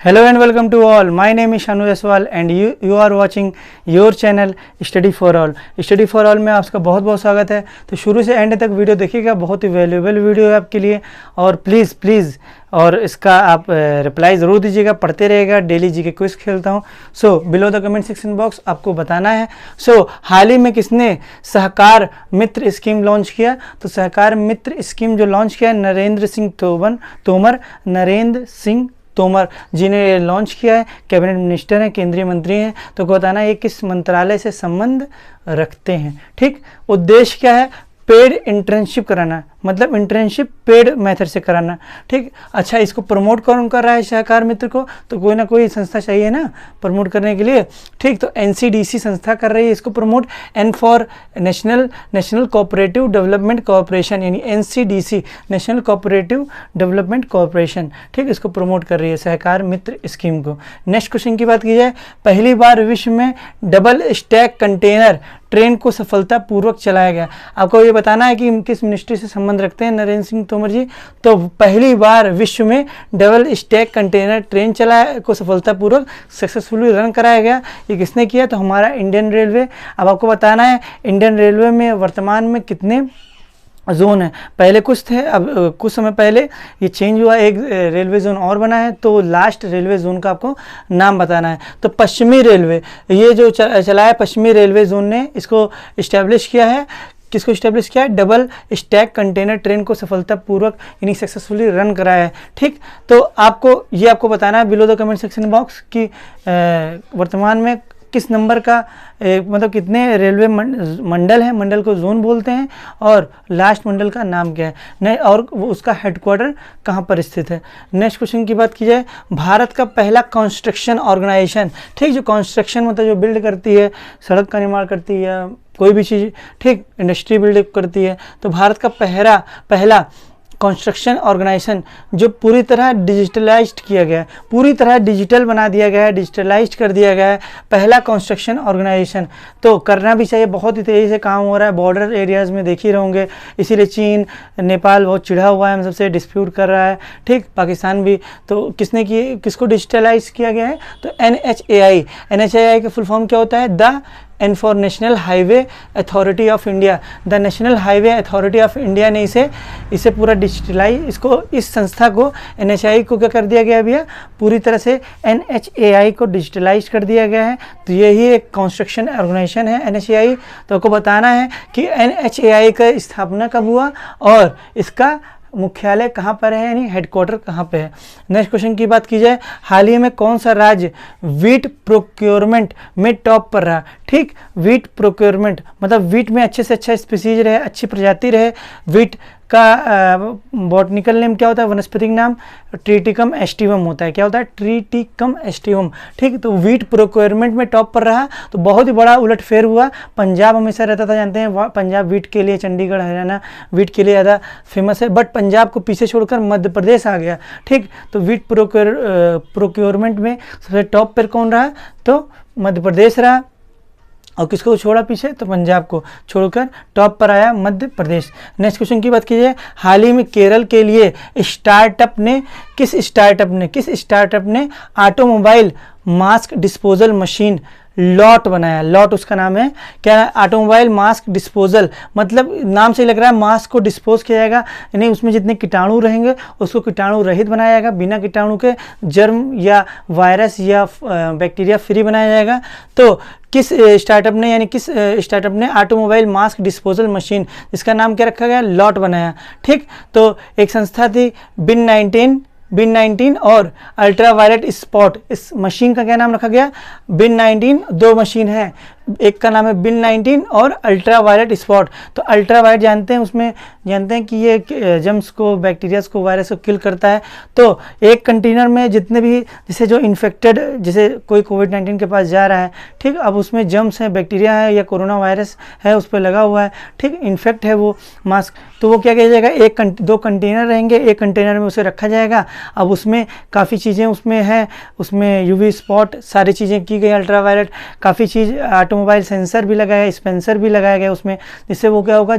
Hello and welcome to all. My name is Shanu Jaswal and you are watching your channel Study for All. Study for All में आपका बहुत बहुत स्वागत है। तो शुरू से एंड तक वीडियो देखिएगा, बहुत ही वैल्यूएबल वीडियो है आपके लिए। और प्लीज़ और इसका आप रिप्लाई ज़रूर दीजिएगा, पढ़ते रहेगा। डेली जी के क्विज खेलता हूँ। So below the comment section box आपको बताना है। हाल ही में किसने सहकार मित्र स्कीम लॉन्च किया? तो सहकार मित्र स्कीम जो लॉन्च किया नरेंद्र सिंह तोमर जी ने लॉन्च किया है। कैबिनेट मिनिस्टर हैं, केंद्रीय मंत्री हैं। तो बताना ये किस मंत्रालय से संबंध रखते हैं। ठीक, उद्देश्य क्या है? पेड इंटर्नशिप कराना, मतलब इंटर्नशिप पेड मेथड से कराना। ठीक, अच्छा इसको प्रमोट कौन कर रहा है सहकार मित्र को? तो कोई ना कोई संस्था चाहिए ना प्रमोट करने के लिए। ठीक, तो एनसीडीसी संस्था कर रही है इसको promote. N for national cooperative development corporation, यानी NCDC national cooperative development corporation. ठीक, इसको प्रमोट कर रही है सहकार मित्र स्कीम को। नेक्स्ट क्वेश्चन की बात की जाए, पहली बार विश्व में डबल स्टैक कंटेनर ट्रेन को सफलतापूर्वक चलाया गया। आपको ये बताना है कि किस मिनिस्ट्री से संबंध रखते हैं नरेंद्र सिंह तोमर जी। तो पहली बार विश्व में डबल स्टैक कंटेनर ट्रेन को सफलतापूर्वक सक्सेसफुली रन कराया गया। ये किसने किया? तो हमारा इंडियन रेलवे। अब आपको बताना है इंडियन रेलवे में वर्तमान में कितने जोन है। पहले कुछ थे, अब कुछ समय पहले ये चेंज हुआ, एक रेलवे जोन और बना है। तो लास्ट रेलवे जोन का आपको नाम बताना है। तो पश्चिमी रेलवे, ये जो चला है पश्चिमी रेलवे जोन ने इसको इस्टेब्लिश किया है। किसको इस्टेब्लिश किया है? डबल स्टैक कंटेनर ट्रेन को सफलतापूर्वक यानी सक्सेसफुली रन कराया है। ठीक, तो आपको बताना है below the comment section box कि वर्तमान में किस नंबर का मतलब कितने रेलवे मंडल है, मंडल को जोन बोलते हैं, और लास्ट मंडल का नाम क्या है नहीं, और उसका हेडक्वार्टर कहाँ पर स्थित है। नेक्स्ट क्वेश्चन की बात की जाए, भारत का पहला कंस्ट्रक्शन ऑर्गेनाइजेशन। ठीक, जो कंस्ट्रक्शन मतलब जो बिल्ड करती है, सड़क का निर्माण करती है, कोई भी चीज़, ठीक, इंडस्ट्री बिल्ड करती है। तो भारत का पहला कंस्ट्रक्शन ऑर्गेनाइजेशन जो पूरी तरह डिजिटलाइज्ड किया गया है, पूरी तरह डिजिटल बना दिया गया है, डिजिटलाइज्ड कर दिया गया है, पहला कंस्ट्रक्शन ऑर्गेनाइजेशन। तो करना भी चाहिए, बहुत ही तेज़ी से काम हो रहा है। बॉर्डर एरियाज़ में देख ही रहोगे, इसीलिए चीन नेपाल बहुत चिढ़ा हुआ है, हम सबसे डिस्प्यूट कर रहा है। ठीक, पाकिस्तान भी। तो किसको डिजिटलाइज किया गया है? तो NHAI का फुल फॉर्म क्या होता है? The N for National Highway Authority of India. The National Highway Authority of India ने इसे पूरा डिजिटलाइज, इस संस्था को NHAI को क्या कर दिया गया भैया? पूरी तरह से NHAI को डिजिटलाइज कर दिया गया है। तो यही एक कंस्ट्रक्शन ऑर्गेनाइजेशन है NHAI। तो आपको बताना है कि NHAI का स्थापना कब हुआ और इसका मुख्यालय कहाँ पर है, यानी हेडक्वार्टर कहाँ पे है। नेक्स्ट क्वेश्चन की बात की जाए, हाल ही में कौन सा राज्य वीट प्रोक्योरमेंट में टॉप पर रहा? ठीक, वीट प्रोक्योरमेंट मतलब वीट में अच्छे से अच्छा स्पीसीज रहे, अच्छी प्रजाति रहे। वीट का बॉटनिकल नेम क्या होता है? वनस्पतिक नाम ट्रिटिकम एस्टिवम होता है। क्या होता है? Triticum aestivum. ठीक, तो वीट प्रोक्योरमेंट में टॉप पर रहा। तो बहुत ही बड़ा उलटफेर हुआ। पंजाब हमेशा रहता था, जानते हैं, पंजाब वीट के लिए, चंडीगढ़ हरियाणा वीट के लिए ज़्यादा फेमस है, बट पंजाब को पीछे छोड़कर मध्य प्रदेश आ गया। ठीक, तो वीट प्रोक्योरमेंट में सबसे टॉप पर कौन रहा? तो मध्य प्रदेश रहा। और किसको छोड़ा पीछे? तो पंजाब को छोड़कर टॉप पर आया मध्य प्रदेश। नेक्स्ट क्वेश्चन की बात कीजिए, हाल ही में केरल के लिए किस स्टार्टअप ने automobile mask disposal machine lot बनाया? लॉट उसका नाम है। क्या? ऑटोमोबाइल मास्क डिस्पोजल, मतलब नाम से लग रहा है मास्क को डिस्पोज किया जाएगा, यानी उसमें जितने कीटाणु रहेंगे उसको कीटाणु रहित बनाया जाएगा, बिना कीटाणु के, जर्म या वायरस या बैक्टीरिया फ्री बनाया जाएगा। तो किस स्टार्टअप ने ऑटोमोबाइल मास्क डिस्पोजल मशीन, इसका नाम क्या रखा गया? लॉट बनाया। ठीक, तो एक संस्था थी बिन 19 और अल्ट्रावायलेट स्पॉट, इस मशीन का क्या नाम रखा गया? बिन 19 दो मशीन है, एक का नाम है बिन 19 और अल्ट्रावायलेट स्पॉट। तो अल्ट्रावायलेट जानते हैं कि ये जम्स को, बैक्टीरियाज को, वायरस को किल करता है। तो एक कंटेनर में जितने भी, जैसे जो इन्फेक्टेड, जैसे कोई कोविड-19 के पास जा रहा है, ठीक, अब उसमें जम्स है, बैक्टीरिया है या कोरोना वायरस है, उस पर लगा हुआ है, ठीक, इन्फेक्ट है वो मास्क, तो वो क्या किया जाएगा? दो कंटेनर रहेंगे, एक कंटेनर में उसे रखा जाएगा। अब उसमें काफ़ी चीज़ें उसमें UV स्पॉट, सारी चीज़ें की गई, अल्ट्रावायलेट, काफ़ी चीज़ ऑटोमोबाइल सेंसर भी लगाया गया, स्पेंसर भी लगाया गया उसमें, जिससे वो क्या होगा,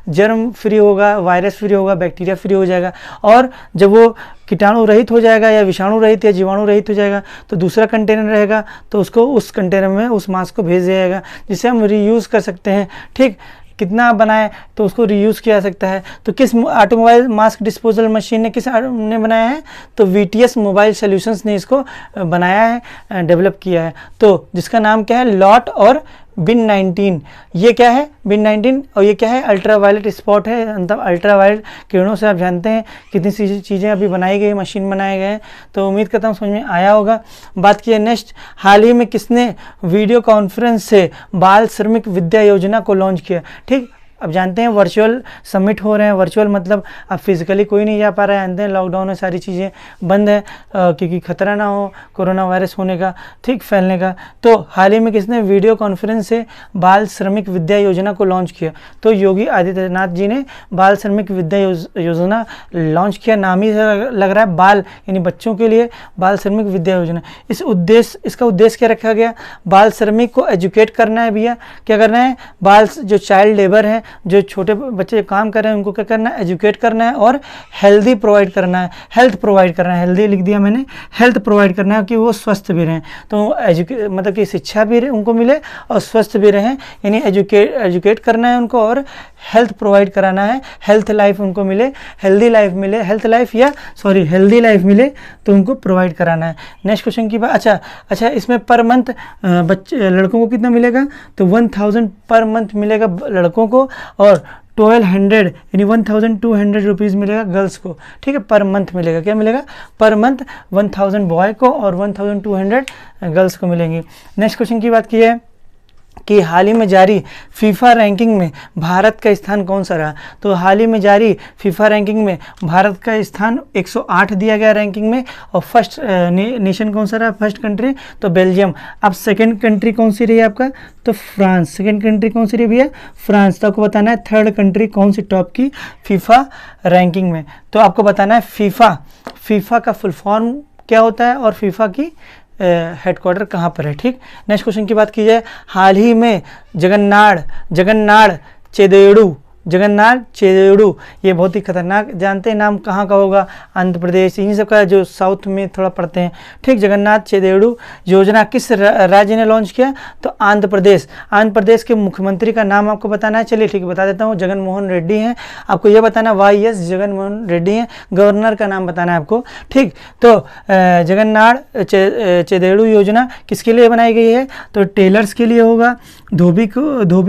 जर्म फ्री होगा, वायरस फ्री होगा, बैक्टीरिया फ्री हो जाएगा। और जब वो कीटाणु रहित हो जाएगा या विषाणु रहित या जीवाणु रहित हो जाएगा तो दूसरा कंटेनर रहेगा, तो उसको उस कंटेनर में उस मास्क को भेज दिया जाएगा, जिसे हम रीयूज़ कर सकते हैं। ठीक, कितना बनाए तो उसको रीयूज़ किया जा सकता है। तो किस ऑटोमोबाइल मास्क डिस्पोजल मशीन ने ने बनाया है? तो VTS मोबाइल सॉल्यूशंस ने इसको बनाया है, डेवलप किया है। तो जिसका नाम क्या है? लॉट और बिन 19। ये क्या है? बिन 19। और ये क्या है? अल्ट्रा वायलेट स्पॉट है, मतलब अल्ट्रा वायलेट किरणों से आप जानते हैं कितनी सी चीज़ें अभी बनाई गई, मशीन बनाए गए हैं। तो उम्मीद करता हूँ समझ में आया होगा। बात की है नेक्स्ट, हाल ही में किसने वीडियो कॉन्फ्रेंस से बाल श्रमिक विद्या योजना को लॉन्च किया? ठीक, अब जानते हैं वर्चुअल सबमिट हो रहे हैं। वर्चुअल मतलब अब फिजिकली कोई नहीं जा पा रहा है, जानते हैं लॉकडाउन में सारी चीज़ें बंद है क्योंकि खतरा ना हो कोरोना वायरस होने का, ठीक, फैलने का। तो हाल ही में किसने वीडियो कॉन्फ्रेंस से बाल श्रमिक विद्या योजना को लॉन्च किया? तो योगी आदित्यनाथ जी ने बाल श्रमिक विद्या योजना लॉन्च किया। नाम ही लग रहा है बाल, यानी बच्चों के लिए बाल श्रमिक विद्या योजना। इसका उद्देश्य क्या रखा गया? बाल श्रमिक को एजुकेट करना है भैया। क्या करना है? बाल जो चाइल्ड लेबर है, जो छोटे बच्चे काम कर रहे हैं, उनको क्या करना है? एजुकेट करना है और हेल्दी प्रोवाइड करना है, हेल्थ प्रोवाइड करना है। हेल्दी लिख दिया मैंने, हेल्थ प्रोवाइड करना है कि वो स्वस्थ भी रहें। तो मतलब कि शिक्षा भी उनको मिले और स्वस्थ भी रहें, यानी एजुकेट करना है उनको और हेल्थ प्रोवाइड कराना है, हेल्थ लाइफ उनको मिले, हेल्दी लाइफ मिले, हेल्दी लाइफ मिले तो उनको प्रोवाइड कराना है। नेक्स्ट क्वेश्चन की बात, अच्छा इसमें पर मंथ बच्चे लड़कों को कितना मिलेगा? तो 1000 पर मंथ मिलेगा लड़कों को और 1200 यानी 1200 रुपीज़ मिलेगा गर्ल्स को। ठीक है, पर मंथ मिलेगा। क्या मिलेगा? पर मंथ 1000 बॉय को और 1200 गर्ल्स को मिलेंगी। नेक्स्ट क्वेश्चन की बात की है कि हाल ही में जारी फीफा रैंकिंग में भारत का स्थान कौन सा रहा? तो हाल ही में जारी फीफा रैंकिंग में भारत का स्थान 108 दिया गया रैंकिंग में। और फर्स्ट नेशन कौन सा रहा? फर्स्ट कंट्री तो बेल्जियम। अब सेकंड कंट्री कौन सी रही आपका? तो फ्रांस। सेकंड कंट्री कौन सी रही भैया? फ्रांस। तो आपको बताना है थर्ड कंट्री कौन सी टॉप की फीफा रैंकिंग में। तो आपको बताना है फीफा का फुल फॉर्म क्या होता है और फीफा की हेडक्वार्टर कहाँ पर है। ठीक, नेक्स्ट क्वेश्चन की बात की जाए, हाल ही में जगन्नाथ चेदेड़ू, ये बहुत ही खतरनाक, जानते हैं नाम कहाँ का होगा? आंध्र प्रदेश, इन्हीं सब का जो साउथ में थोड़ा पड़ते हैं। ठीक, जगन्नाथ चेदेड़ू योजना किस राज्य ने लॉन्च किया? तो आंध्र प्रदेश के मुख्यमंत्री का नाम आपको बताना है। चलिए ठीक है, बता देता हूँ, जगन मोहन रेड्डी हैं। आपको ये बताना YS जगन मोहन रेड्डी हैं। गवर्नर का नाम बताना है आपको। ठीक, तो जगन्नाथ चेदेड़ू योजना किसके लिए बनाई गई है? तो टेलर्स के लिए होगा, धोबी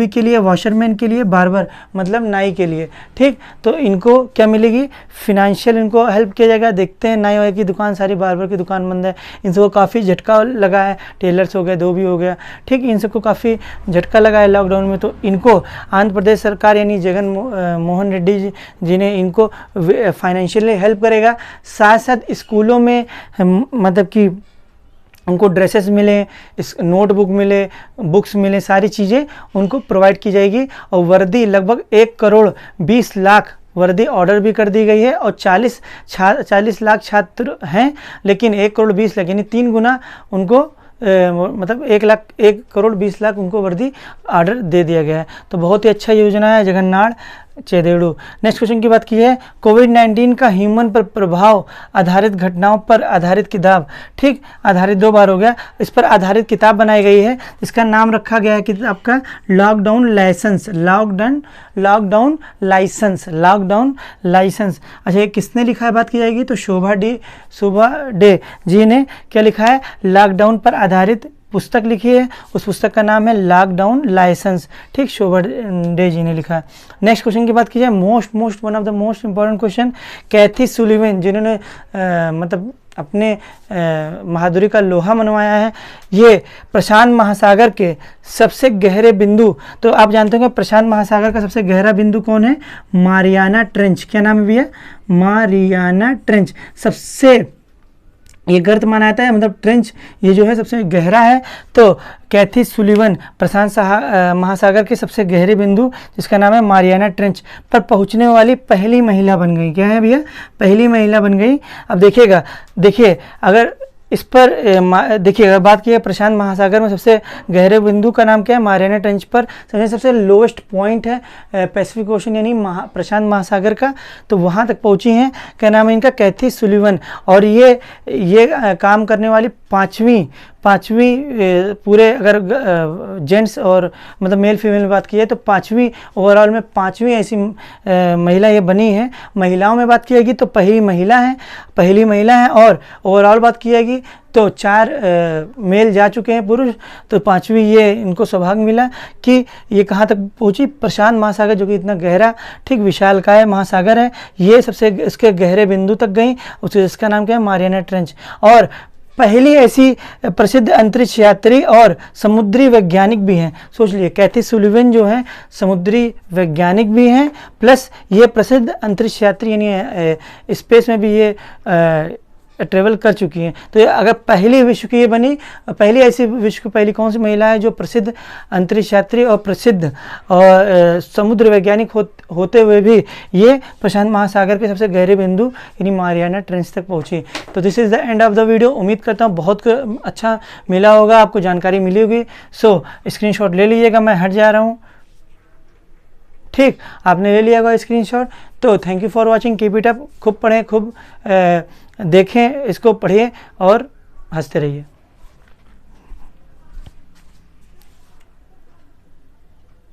के लिए, वॉशरमैन के लिए, बार्बर मतलब नाई के लिए। ठीक, तो इनको क्या मिलेगी? फिनेंशियल इनको हेल्प किया जाएगा। देखते हैं नाई वाई की दुकान, सारी बार्बर की दुकान बंद है, इन सबको काफ़ी झटका लगा है। टेलर्स हो गए, धोबी हो गया, ठीक, इन सबको काफ़ी झटका लगा है लॉकडाउन में। तो इनको आंध्र प्रदेश सरकार यानी जगन मोहन रेड्डी जी ने इनको फाइनेंशियली हेल्प करेगा। साथ साथ स्कूलों में मतलब कि उनको ड्रेसेस मिले, नोटबुक मिले, बुक्स मिले, सारी चीज़ें उनको प्रोवाइड की जाएगी। और वर्दी लगभग 1,20,00,000 वर्दी ऑर्डर भी कर दी गई है। और 40 लाख छात्र हैं, लेकिन 1,20,00,000 यानी 3 गुना उनको मतलब 1,20,00,000 उनको वर्दी ऑर्डर दे दिया गया है। तो बहुत ही अच्छा योजना है जगन्नाथ चेदेड़ू। नेक्स्ट क्वेश्चन की बात की है, कोविड-19 का ह्यूमन पर प्रभाव आधारित घटनाओं पर आधारित किताब। ठीक, आधारित 2 बार हो गया, इस पर आधारित किताब बनाई गई है। इसका नाम रखा गया है किताब का लॉकडाउन लाइसेंस। अच्छा, ये किसने लिखा है बात की जाएगी? तो शोभा डे जी ने क्या लिखा है? लॉकडाउन पर आधारित पुस्तक लिखी है, उस पुस्तक का नाम है लॉकडाउन लाइसेंस। ठीक, शोभा डे जी ने लिखा है। नेक्स्ट क्वेश्चन की बात की जाए, one of the most important question, Kathy Sullivan जिन्होंने मतलब अपने बहादुरी का लोहा मनवाया है, ये प्रशांत महासागर के सबसे गहरे बिंदु, तो आप जानते होंगे प्रशांत महासागर का सबसे गहरा बिंदु कौन है? Mariana trench. क्या नाम है भैया? Mariana trench. सबसे ये गर्त माना जाता है, मतलब ट्रेंच ये जो है सबसे गहरा है। तो कैथी सुलिवन प्रशांत महासागर के सबसे गहरे बिंदु जिसका नाम है मारियाना ट्रेंच पर पहुंचने वाली पहली महिला बन गई। क्या है भैया? पहली महिला बन गई। अब देखिए, अगर इस पर देखिए, अगर बात की है प्रशांत महासागर में सबसे गहरे बिंदु का नाम क्या है, मारियाना ट्रेंच पर सबसे लोवेस्ट पॉइंट है पैसिफिक ओशन यानी प्रशांत महासागर का, तो वहाँ तक पहुँची हैं। क्या नाम है इनका, कैथी सुलिवन। और ये काम करने वाली पाँचवीं पूरे अगर जेंट्स और मतलब मेल फीमेल में बात की है तो पाँचवीं ओवरऑल में पाँचवीं ऐसी महिला ये बनी है। महिलाओं में बात की जाएगी तो पहली महिला है और ओवरऑल बात की जाएगी तो 4 मेल जा चुके हैं पुरुष, तो 5वीं ये इनको सौभाग्य मिला कि ये कहाँ तक पहुँची, प्रशांत महासागर जो कि इतना गहरा ठीक विशालकाय महासागर है, ये सबसे इसके गहरे बिंदु तक गई। इसका नाम क्या है, मारियाना ट्रेंच। और पहली ऐसी प्रसिद्ध अंतरिक्ष यात्री और समुद्री वैज्ञानिक भी हैं। सोच लिए, कैथी सुलिवन जो हैं समुद्री वैज्ञानिक भी हैं, प्लस ये प्रसिद्ध अंतरिक्ष यात्री यानी स्पेस में भी ये ट्रेवल कर चुकी हैं। तो ये अगर पहली विश्व की ये बनी, पहली ऐसी विश्व की पहली कौन सी महिला है जो प्रसिद्ध अंतरिक्ष यात्री और प्रसिद्ध और समुद्र वैज्ञानिक होते हुए भी ये प्रशांत महासागर के सबसे गहरे बिंदु यानी मारियाना ट्रेंच तक पहुंची। तो this is the end of the video. उम्मीद करता हूँ बहुत अच्छा मिला होगा, आपको जानकारी मिली होगी। सो स्क्रीनशॉट ले लीजिएगा, मैं हट जा रहा हूँ। ठीक, आपने ले लिया होगा स्क्रीनशॉट। तो thank you for watching, keep it up. खूब पढ़ें, खूब देखें, इसको पढ़िए और हंसते रहिए।